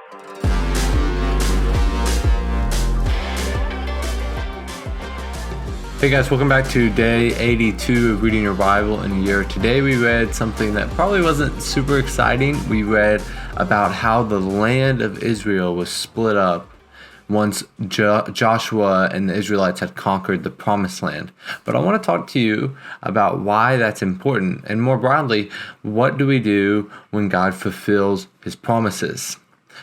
Hey guys, welcome back to day 82 of Reading Your Bible in a Year. Today we read something that probably wasn't super exciting. We read about how the land of Israel was split up once Joshua and the Israelites had conquered the Promised Land. But I want to talk to you about why that's important, and more broadly, what do we do when God fulfills his promises?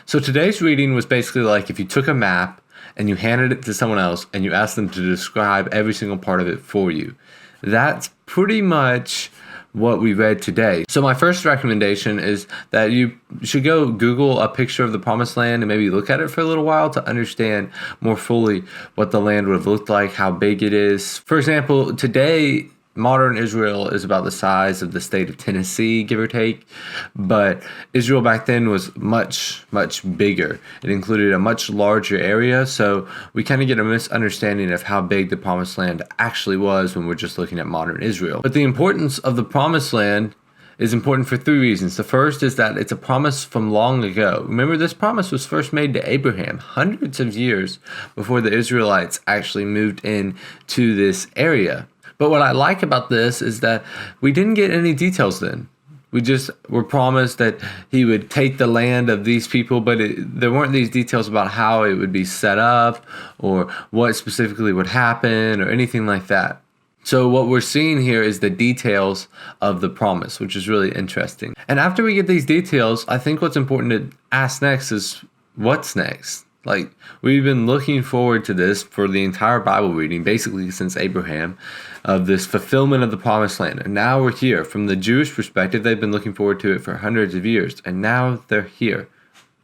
So today's reading was basically like if you took a map and you handed it to someone else and you asked them to describe every single part of it for you. That's pretty much what we read today. So my first recommendation is that you should go Google a picture of the Promised Land and maybe look at it for a little while to understand more fully what the land would have looked like, how big it is. For example, today, modern Israel is about the size of the state of Tennessee, give or take, but Israel back then was much, much bigger. It included a much larger area, so we kind of get a misunderstanding of how big the Promised Land actually was when we're just looking at modern Israel. But the importance of the Promised Land is important for three reasons. The first is that it's a promise from long ago. Remember, this promise was first made to Abraham hundreds of years before the Israelites actually moved in to this area. But what I like about this is that we didn't get any details then. We just were promised that he would take the land of these people, but there weren't these details about how it would be set up or what specifically would happen or anything like that. So what we're seeing here is the details of the promise, which is really interesting. And after we get these details, I think what's important to ask next is what's next? Like, we've been looking forward to this for the entire Bible reading, basically since Abraham, of this fulfillment of the Promised Land. And now we're here. From the Jewish perspective, they've been looking forward to it for hundreds of years. And now they're here.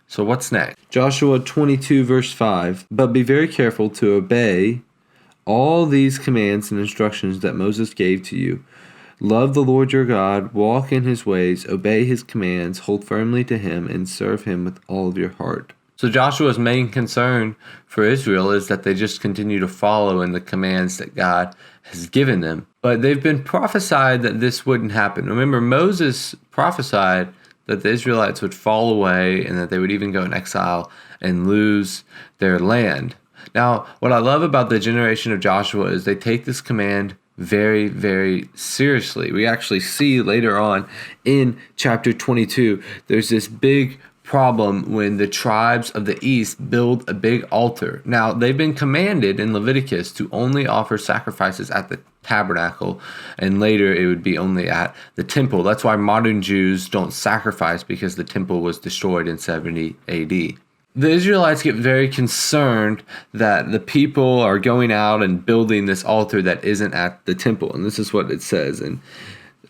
So what's next? Joshua 22 verse 5. But be very careful to obey all these commands and instructions that Moses gave to you. Love the Lord your God, walk in his ways, obey his commands, hold firmly to him, and serve him with all of your heart. So Joshua's main concern for Israel is that they just continue to follow in the commands that God has given them. But they've been prophesied that this wouldn't happen. Remember, Moses prophesied that the Israelites would fall away and that they would even go in exile and lose their land. Now, what I love about the generation of Joshua is they take this command very, very seriously. We actually see later on in chapter 22, there's this big problem when the tribes of the east build a big altar. Now, they've been commanded in Leviticus to only offer sacrifices at the tabernacle, and later it would be only at the temple. That's why modern Jews don't sacrifice, because the temple was destroyed in 70 AD. The Israelites get very concerned that the people are going out and building this altar that isn't at the temple. And this is what it says in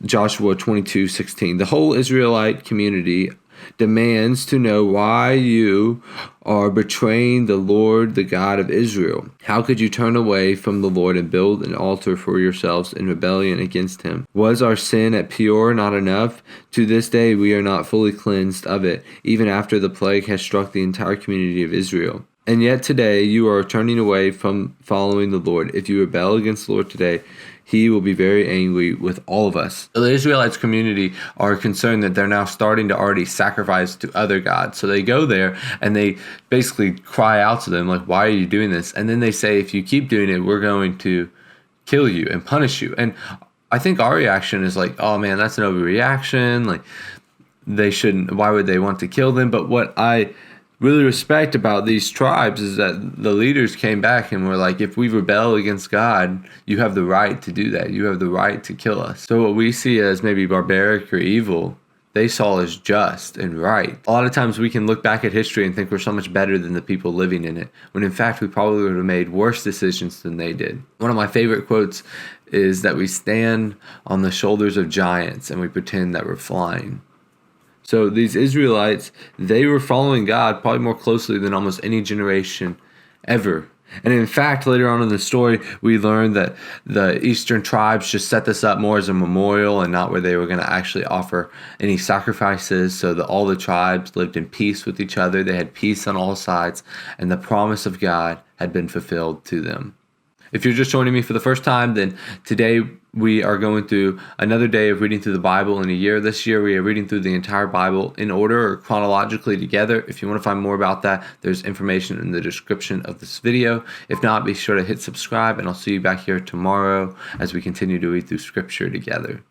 Joshua 22:16. The whole Israelite community demands to know why you are betraying the Lord, the God of Israel. How could you turn away from the Lord and build an altar for yourselves in rebellion against him? Was our sin at Peor not enough? To this day we are not fully cleansed of it, even after the plague has struck the entire community of Israel. And yet today you are turning away from following the Lord. If you rebel against the Lord today, he will be very angry with all of us. The Israelites community are concerned that they're now starting to already sacrifice to other gods. So they go there and they basically cry out to them, like, why are you doing this? And then they say, if you keep doing it, we're going to kill you and punish you. And I think our reaction is like, oh man, that's an overreaction. Like, they shouldn't, why would they want to kill them? But what I really respect about these tribes is that the leaders came back and were like, if we rebel against God, you have the right to do that. You have the right to kill us. So what we see as maybe barbaric or evil, they saw as just and right. A lot of times we can look back at history and think we're so much better than the people living in it, when in fact we probably would have made worse decisions than they did. One of my favorite quotes is that we stand on the shoulders of giants and we pretend that we're flying. So these Israelites, they were following God probably more closely than almost any generation ever. And in fact, later on in the story, we learned that the eastern tribes just set this up more as a memorial and not where they were going to actually offer any sacrifices, so that all the tribes lived in peace with each other. They had peace on all sides, and the promise of God had been fulfilled to them. If you're just joining me for the first time, then today we are going through another day of reading through the Bible in a year. This year we are reading through the entire Bible in order or chronologically together. If you want to find more about that, there's information in the description of this video. If not, be sure to hit subscribe, and I'll see you back here tomorrow as we continue to read through Scripture together.